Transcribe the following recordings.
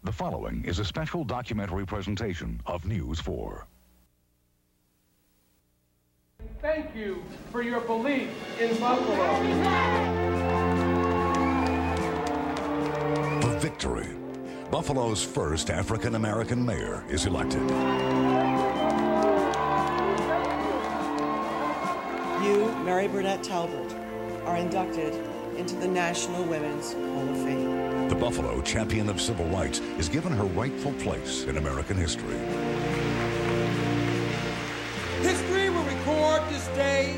The following is a special documentary presentation of News 4. Thank you for your belief in Buffalo. The victory. Buffalo's first African-American mayor is elected. You, Mary Burnett Talbot, are inducted into the National Women's Hall of Fame. The Buffalo champion of civil rights is given her rightful place in American history. History will record this day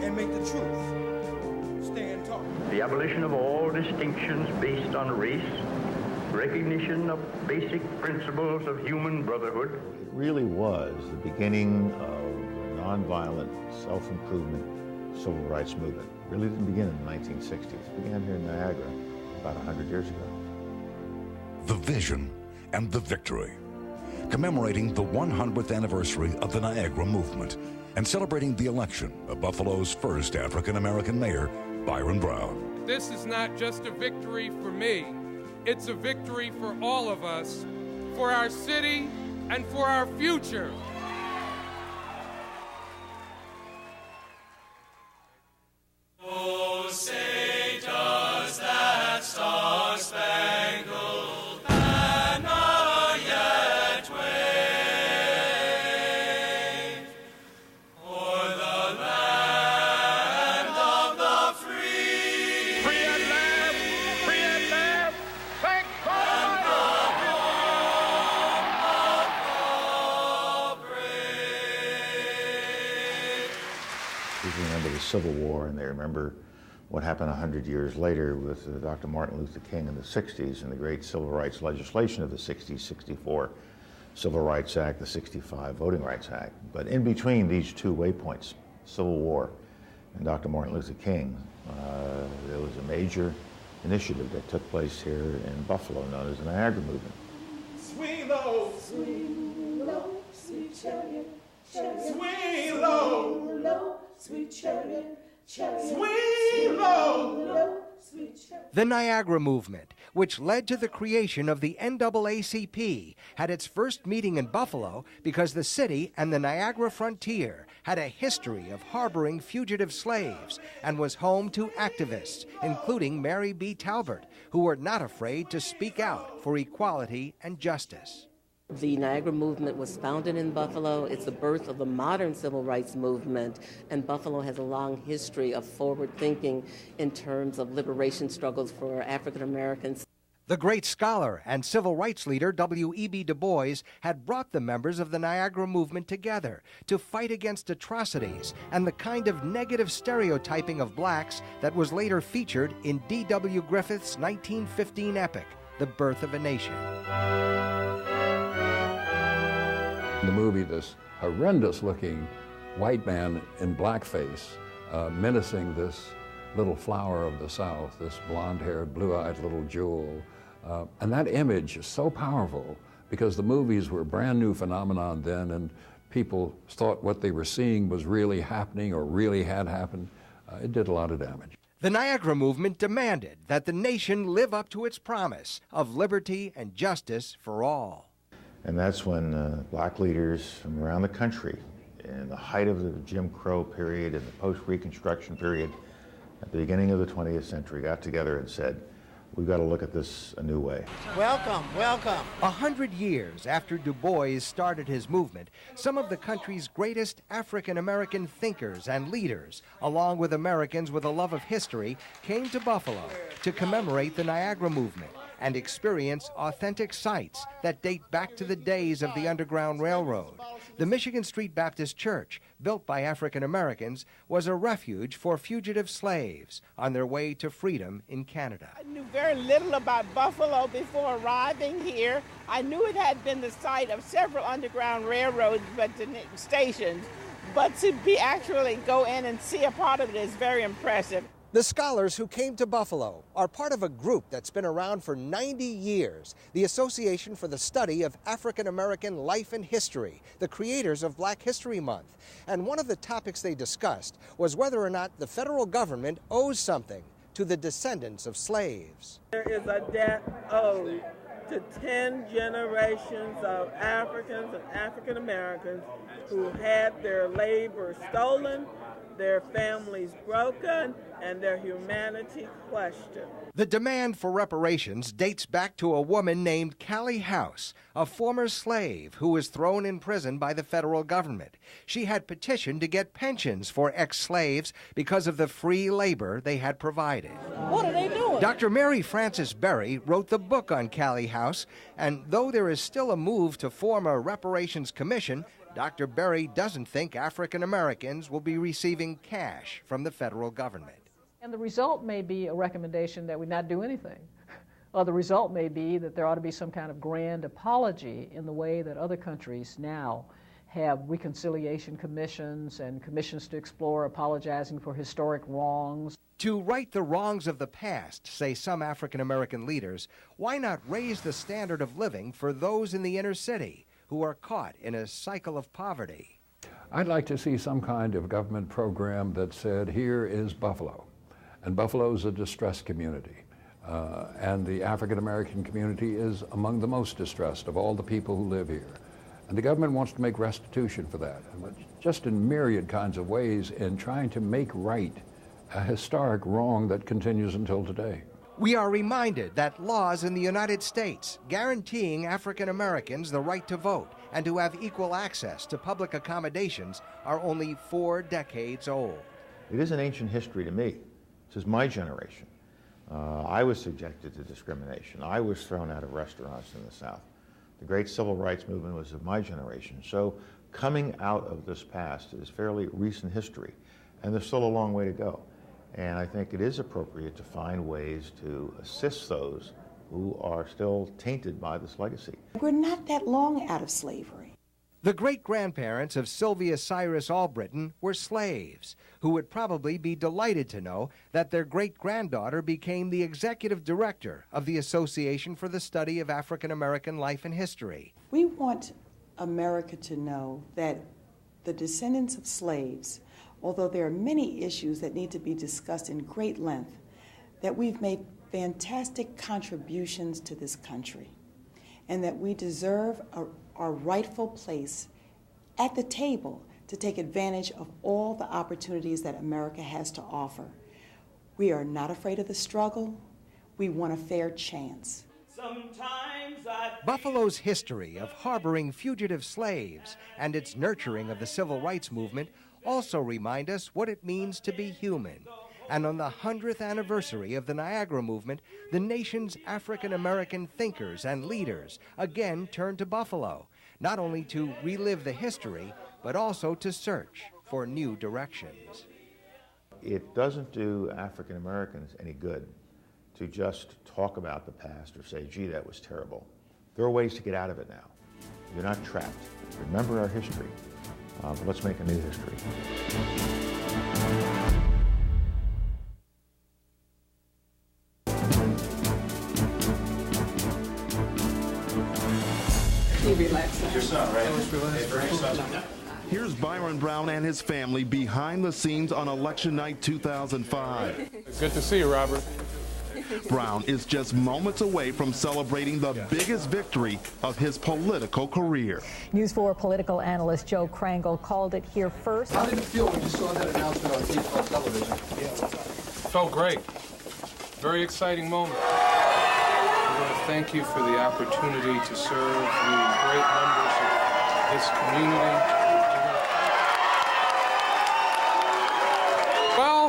and make the truth stand tall. The abolition of all distinctions based on race, recognition of basic principles of human brotherhood. It really was the beginning of the nonviolent self-improvement civil rights movement. It really didn't begin in the 1960s. It began here in Niagara about 100 years ago. The vision and the victory. Commemorating the 100th anniversary of the Niagara Movement and celebrating the election of Buffalo's first African-American mayor, Byron Brown. This is not just a victory for me. It's a victory for all of us, for our city, and for our future. Oh, say does that star-spangled banner yet wave o'er the land of the free? Free at last, thank God. People remember the Civil War, and they remember what happened 100 years later with Dr. Martin Luther King in the 60s and the great civil rights legislation of the 60s, 64 Civil Rights Act, the 65 Voting Rights Act. But in between these two waypoints, Civil War and Dr. Martin Luther King, there was a major initiative that took place here in Buffalo known as the Niagara Movement. Swing low, sweet chariot, chariot. swing low, Low, sweet chariot, chariot. swing low. Sweet chariot. The Niagara Movement, which led to the creation of the N.A.A.C.P, had its first meeting in Buffalo because the city and the Niagara Frontier had a history of harboring fugitive slaves and was home to activists, including Mary B. Talbot, who were not afraid to speak out for equality and justice. The Niagara Movement was founded in Buffalo. It's the birth of the modern civil rights movement, and Buffalo has a long history of forward thinking in terms of liberation struggles for African Americans. The great scholar and civil rights leader W.E.B. Du Bois had brought the members of the Niagara Movement together to fight against atrocities and the kind of negative stereotyping of blacks that was later featured in D.W. Griffith's 1915 epic, The Birth of a Nation. In the movie, this horrendous-looking white man in blackface menacing this little flower of the South, this blonde-haired, blue-eyed little jewel. And that image is so powerful because the movies were a brand-new phenomenon then, and people thought what they were seeing was really happening or really had happened. It did a lot of damage. The Niagara Movement demanded that the nation live up to its promise of liberty and justice for all. And that's when black leaders from around the country, in the height of the Jim Crow period and the post-Reconstruction period, at the beginning of the 20th century, got together and said, we've got to look at this a new way. Welcome, welcome. 100 years after Du Bois started his movement, some of the country's greatest African-American thinkers and leaders, along with Americans with a love of history, came to Buffalo to commemorate the Niagara Movement and experience authentic sites that date back to the days of the Underground Railroad. The Michigan Street Baptist Church, built by African Americans, was a refuge for fugitive slaves on their way to freedom in Canada. I knew very little about Buffalo before arriving here. I knew it had been the site of several Underground Railroad stations, but to actually go in and see a part of it is very impressive. The scholars who came to Buffalo are part of a group that's been around for 90 years, the Association for the Study of African American Life and History, the creators of Black History Month. And one of the topics they discussed was whether or not the federal government owes something to the descendants of slaves. There is a debt owed to 10 generations of Africans and African Americans who had their labor stolen, their families broken, and their humanity questioned. The demand for reparations dates back to a woman named Callie House, a former slave who was thrown in prison by the federal government. She had petitioned to get pensions for ex-slaves because of the free labor they had provided. What are they doing? Dr. Mary Frances Berry wrote the book on Callie House, and though there is still a move to form a reparations commission, Dr. Berry doesn't think African Americans will be receiving cash from the federal government. And the result may be a recommendation that we not do anything. Or the result may be that there ought to be some kind of grand apology in the way that other countries now have reconciliation commissions and commissions to explore apologizing for historic wrongs. To right the wrongs of the past, say some African American leaders, why not raise the standard of living for those in the inner city who are caught in a cycle of poverty? I'd like to see some kind of government program that said, here is Buffalo. And Buffalo is a distressed community. And the African American community is among the most distressed of all the people who live here. And the government wants to make restitution for that, just in myriad kinds of ways in trying to make right a historic wrong that continues until today. We are reminded that laws in the United States guaranteeing African Americans the right to vote and to have equal access to public accommodations are only 4 decades old. It is an ancient history to me. This is my generation. I was subjected to discrimination. I was thrown out of restaurants in the South. The great civil rights movement was of my generation. So coming out of this past is fairly recent history, and there's still a long way to go. And I think it is appropriate to find ways to assist those who are still tainted by this legacy. We're not that long out of slavery. The great-grandparents of Sylvia Cyrus Albritton were slaves, who would probably be delighted to know that their great-granddaughter became the executive director of the Association for the Study of African American Life and History. We want America to know that the descendants of slaves, although there are many issues that need to be discussed in great length, that we've made fantastic contributions to this country, and that we deserve our rightful place at the table to take advantage of all the opportunities that America has to offer. We are not afraid of the struggle. We want a fair chance. Buffalo's history of harboring fugitive slaves and its nurturing of the civil rights movement also remind us what it means to be human. And on the 100th anniversary of the Niagara Movement, the nation's African American thinkers and leaders again turned to Buffalo, not only to relive the history, but also to search for new directions. It doesn't do African Americans any good to just talk about the past or say, gee, that was terrible. There are ways to get out of it now. You're not trapped. Remember our history, but let's make a new history. Your son, right? Here's Byron Brown and his family behind the scenes on election night 2005. Good to see you, Robert. Brown is just moments away from celebrating the biggest victory of his political career. News 4 political analyst Joe Krangle called it here first. How did it feel when you saw that announcement on TV television? Felt great. Very exciting moment. I want to thank you for the opportunity to serve the great members of this community. Well,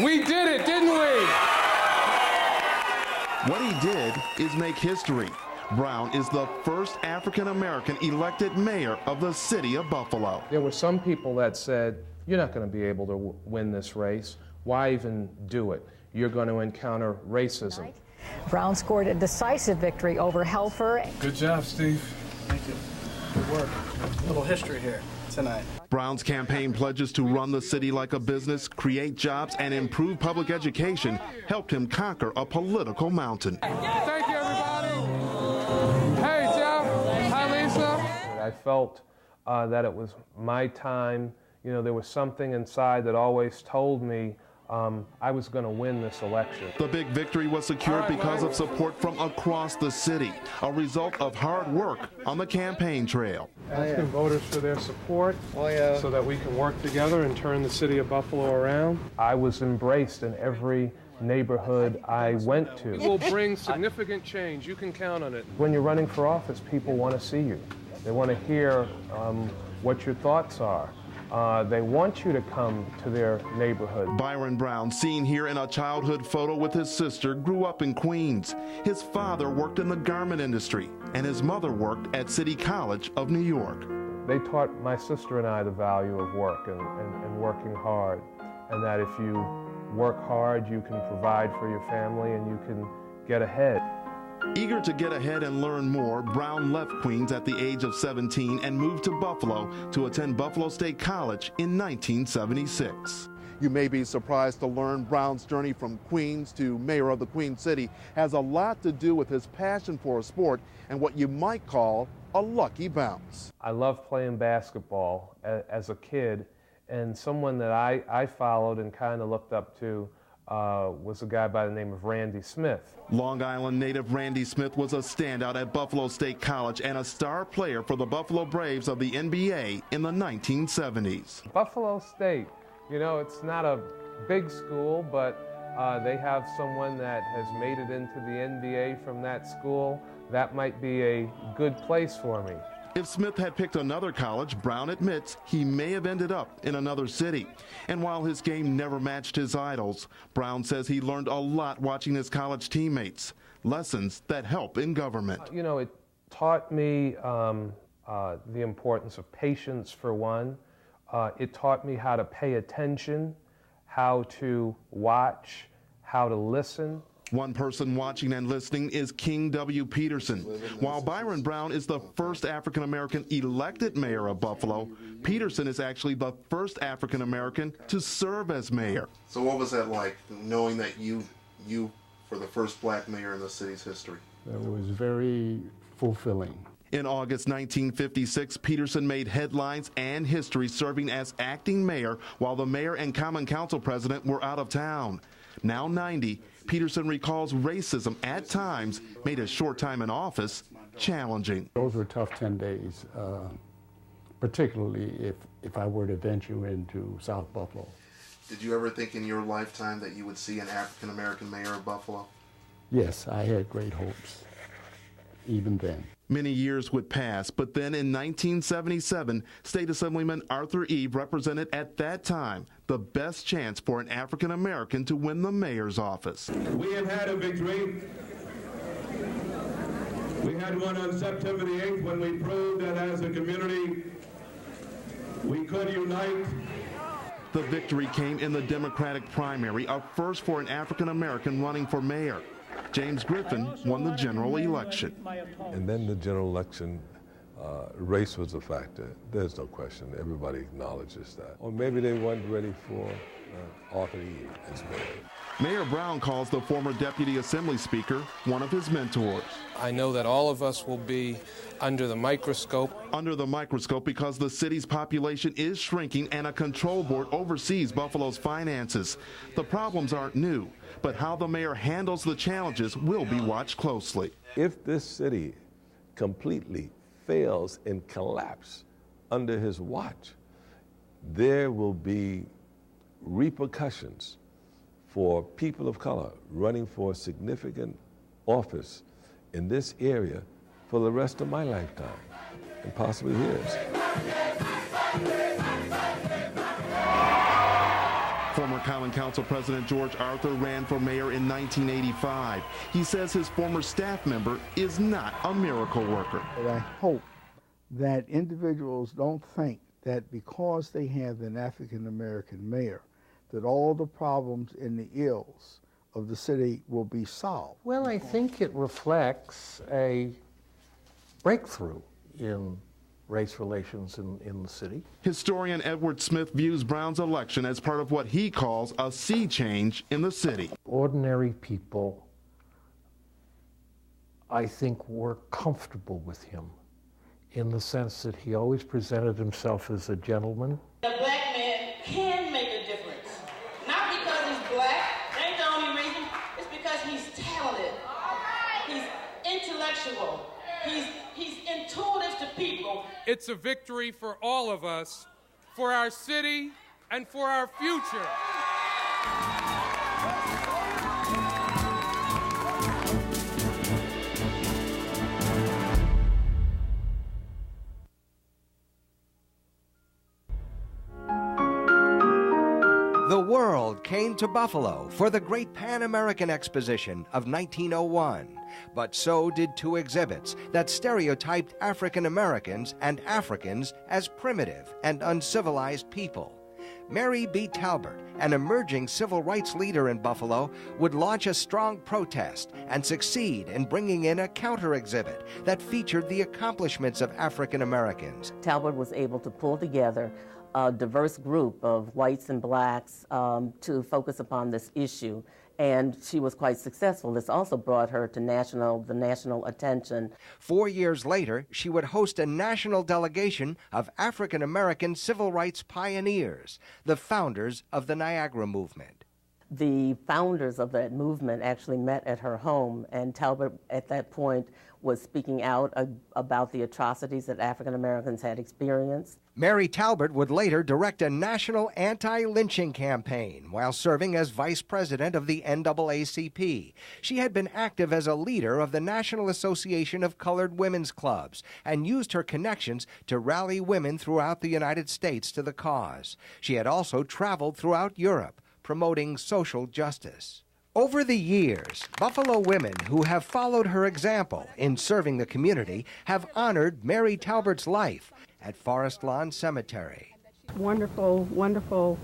we did it, didn't we? What he did is make history. Brown is the first African-American elected mayor of the city of Buffalo. There were some people that said, you're not going to be able to win this race. Why even do it? You're going to encounter racism. Brown scored a decisive victory over Helfer. Good job, Steve. Thank you. Good work. A little history here tonight. Brown's campaign pledges to run the city like a business, create jobs, and improve public education helped him conquer a political mountain. Thank you, everybody. Hey, Jeff. Hi, Lisa. I felt that it was my time. You know, there was something inside that always told me I was going to win this election. The big victory was secured because of support from across the city, a result of hard work on the campaign trail. Asking voters for their support so that we can work together and turn the city of Buffalo around. I was embraced in every neighborhood I went to. It will bring significant change. You can count on it. When you're running for office, people want to see you. They want to hear what your thoughts are. They want you to come to their neighborhood. Byron Brown, seen here in a childhood photo with his sister, grew up in Queens. His father worked in the garment industry, and his mother worked at City College of New York. They taught my sister and I the value of work and working hard, and that if you work hard, you can provide for your family and you can get ahead. Eager to get ahead and learn more, Brown left Queens at the age of 17 and moved to Buffalo to attend Buffalo State College in 1976. You may be surprised to learn Brown's journey from Queens to mayor of the Queen City has a lot to do with his passion for a sport and what you might call a lucky bounce. I loved playing basketball as a kid, and someone that I followed and kind of looked up to was a guy by the name of Randy Smith. Long Island native Randy Smith was a standout at Buffalo State College and a star player for the Buffalo Braves of the NBA in the 1970s. Buffalo State, you know, it's not a big school, but they have someone that has made it into the NBA from that school. That might be a good place for me. If Smith had picked another college, Brown admits he may have ended up in another city. And while his game never matched his idols, Brown says he learned a lot watching his college teammates, lessons that help in government. You know, it taught me the importance of patience, for one. It taught me how to pay attention, how to watch, how to listen. One person watching and listening is King W. Peterson. While Byron Brown is the first African-American elected mayor of Buffalo, Peterson is actually the first African-American to serve as mayor. So what was that like, knowing that you were the first black mayor in the city's history? It was very fulfilling. In August 1956, Peterson made headlines and history serving as acting mayor while the mayor and common council president were out of town. Now 90, Peterson recalls racism at times made his short time in office challenging. Those were tough 10 days, particularly if I were to venture into South Buffalo. Did you ever think in your lifetime that you would see an African-American mayor of Buffalo? Yes, I had great hopes, even then. Many years would pass, but then in 1977, State Assemblyman Arthur Eve represented at that time the best chance for an African American to win the mayor's office. We have had a victory. We had one on September the 8th when we proved that as a community we could unite. The victory came in the Democratic primary, a first for an African American running for mayor. James Griffin won the general election. And then the general election, race was a factor. There's no question. Everybody acknowledges that. Or maybe they weren't ready for Arthur Eve as mayor. Mayor Brown calls the former Deputy Assembly Speaker one of his mentors. I know that all of us will be under the microscope. Under the microscope because the city's population is shrinking and a control board oversees Buffalo's finances. The problems aren't new, but how the mayor handles the challenges will be watched closely. If this city completely fails and collapses under his watch, there will be repercussions for people of color running for significant office in this area for the rest of my lifetime, and possibly his. Former Common Council President George Arthur ran for mayor in 1985. He says his former staff member is not a miracle worker. But I hope that individuals don't think that because they have an African-American mayor, that all the problems and the ills of the city will be solved. Well, I think it reflects a breakthrough in race relations in the city. Historian Edward Smith views Brown's election as part of what he calls a sea change in the city. Ordinary people, I think, were comfortable with him in the sense that he always presented himself as a gentleman. A black man can make a difference, not because he's It's a victory for all of us, for our city, and for our future. The world came to Buffalo for the Great Pan American Exposition of 1901, but so did two exhibits that stereotyped African Americans and Africans as primitive and uncivilized people. Mary B. Talbert, an emerging civil rights leader in Buffalo, would launch a strong protest and succeed in bringing in a counter-exhibit that featured the accomplishments of African Americans. Talbert was able to pull together a diverse group of whites and blacks to focus upon this issue, and she was quite successful. This also brought her to the national attention. 4 years later, she would host a national delegation of African American civil rights pioneers, the founders of the Niagara Movement. The founders of that movement actually met at her home, and Talbert at that point was speaking out about the atrocities that African Americans had experienced. Mary Talbert would later direct a national anti-lynching campaign while serving as vice president of the N.A.A.C.P. She had been active as a leader of the National Association of Colored Women's Clubs and used her connections to rally women throughout the United States to the cause. She had also traveled throughout Europe, promoting social justice. Over the years, Buffalo women who have followed her example in serving the community have honored Mary Talbert's life at Forest Lawn Cemetery. Wonderful, wonderful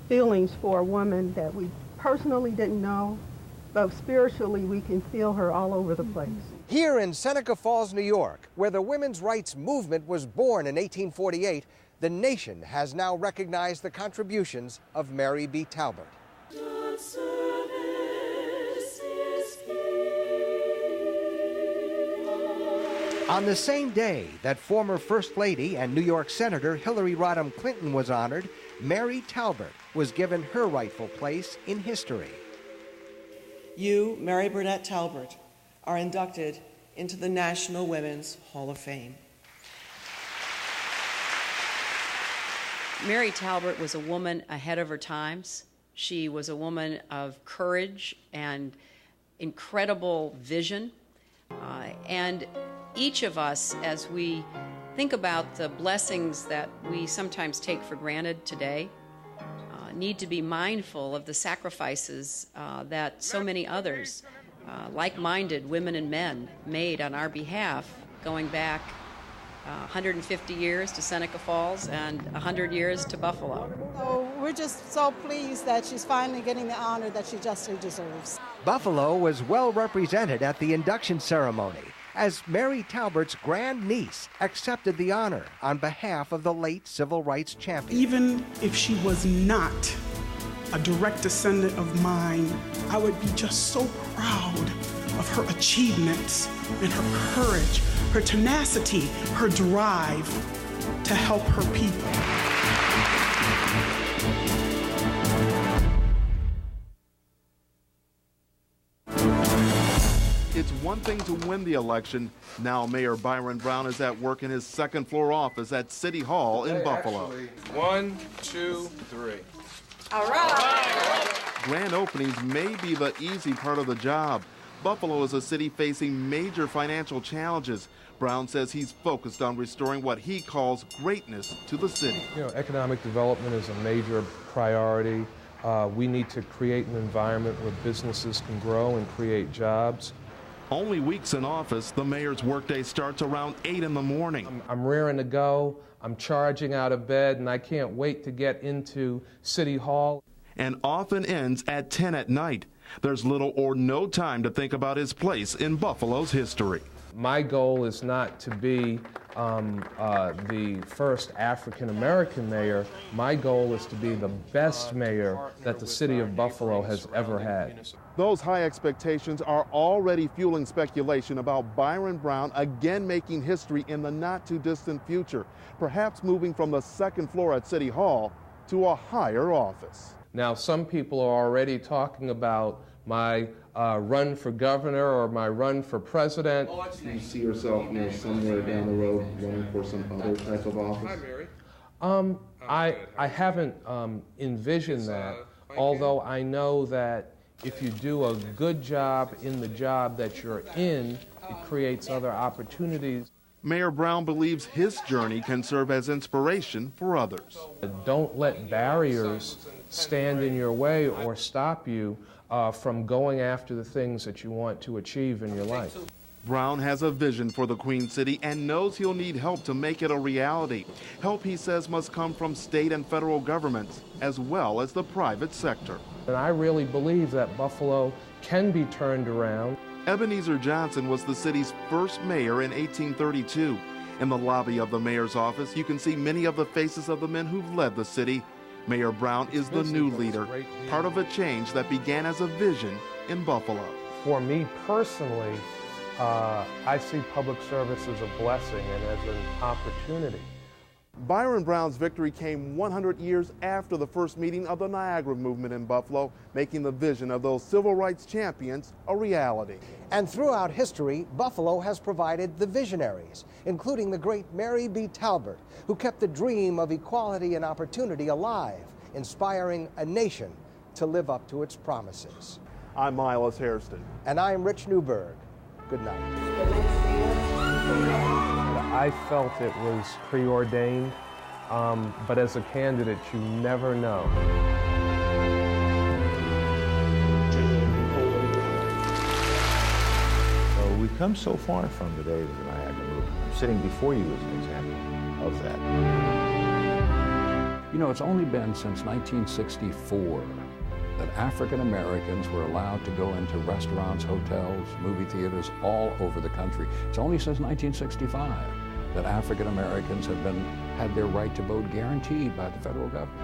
feelings for a woman that we personally didn't know, but spiritually we can feel her all over the place. Here in Seneca Falls, New York, where the women's rights movement was born in 1848, the nation has now recognized the contributions of Mary B. Talbert. On the same day that former First Lady and New York Senator Hillary Rodham Clinton was honored, Mary Talbert was given her rightful place in history. You, Mary Burnett Talbert, are inducted into the National Women's Hall of Fame. Mary Talbert was a woman ahead of her times. She was a woman of courage and incredible vision. And each of us, as we think about the blessings that we sometimes take for granted today, need to be mindful of the sacrifices that so many others, like-minded women and men, made on our behalf, going back 150 years to Seneca Falls and 100 years to Buffalo. So we're just so pleased that she's finally getting the honor that she justly deserves. Buffalo was well represented at the induction ceremony as Mary Talbert's grandniece accepted the honor on behalf of the late civil rights champion. Even if she was not a direct descendant of mine, I would be just so proud of her achievements and her courage, her tenacity, her drive to help her people. It's one thing to win the election. Now Mayor Byron Brown is at work in his second-floor office at City Hall in Buffalo. 1, 2, 3. All right. Grand openings may be the easy part of the job. Buffalo is a city facing major financial challenges. Brown says he's focused on restoring what he calls greatness to the city. You know, economic development is a major priority. We need to create an environment where businesses can grow and create jobs. Only weeks in office, the mayor's workday starts around 8 in the morning. I'm raring to go. I'm charging out of bed, and I can't wait to get into City Hall. And often ends at 10 at night. There's little or no time to think about his place in Buffalo's history. My goal is not to be the first African-American mayor. My goal is to be the best mayor that the city of Buffalo has ever had. Those high expectations are already fueling speculation about Byron Brown again making history in the not-too-distant future, perhaps moving from the second floor at City Hall to a higher office. Now, some people are already talking about my run for governor or my run for president. Do you see yourself, somewhere down the road running for some other type of office? I haven't envisioned that, although I know that if you do a good job in the job that you're in, it creates other opportunities. Mayor Brown believes his journey can serve as inspiration for others. Don't let barriers stand in your way or stop you from going after the things that you want to achieve in your life. Brown has a vision for the Queen City and knows he'll need help to make it a reality. Help, he says, must come from state and federal governments, as well as the private sector. And I really believe that Buffalo can be turned around. Ebenezer Johnson was the city's first mayor in 1832. In the lobby of the mayor's office, you can see many of the faces of the men who've led the city. Mayor Brown is the new leader, part of a change that began as a vision in Buffalo. For me personally, I see public service as a blessing and as an opportunity. Byron Brown's victory came 100 years after the first meeting of the Niagara Movement in Buffalo, making the vision of those civil rights champions a reality. And throughout history, Buffalo has provided the visionaries, including the great Mary B. Talbert, who kept the dream of equality and opportunity alive, inspiring a nation to live up to its promises. I'm Miles Hairston. And I'm Rich Newberg. Good night. I felt it was preordained, but as a candidate, you never know. So we've come so far from the days of the Niagara Movement. I'm sitting before you as an example of that. It's only been since 1964 that African Americans were allowed to go into restaurants, hotels, movie theaters all over the country. It's only since 1965 that African Americans have had their right to vote guaranteed by the federal government.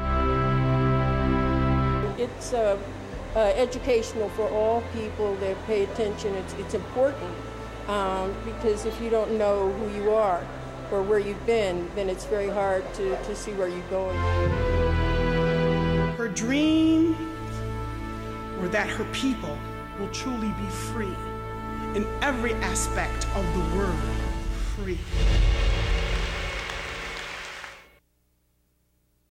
It's educational for all people that pay attention. It's important because if you don't know who you are or where you've been, then it's very hard to see where you're going. Her dream or that her people will truly be free in every aspect of the word free.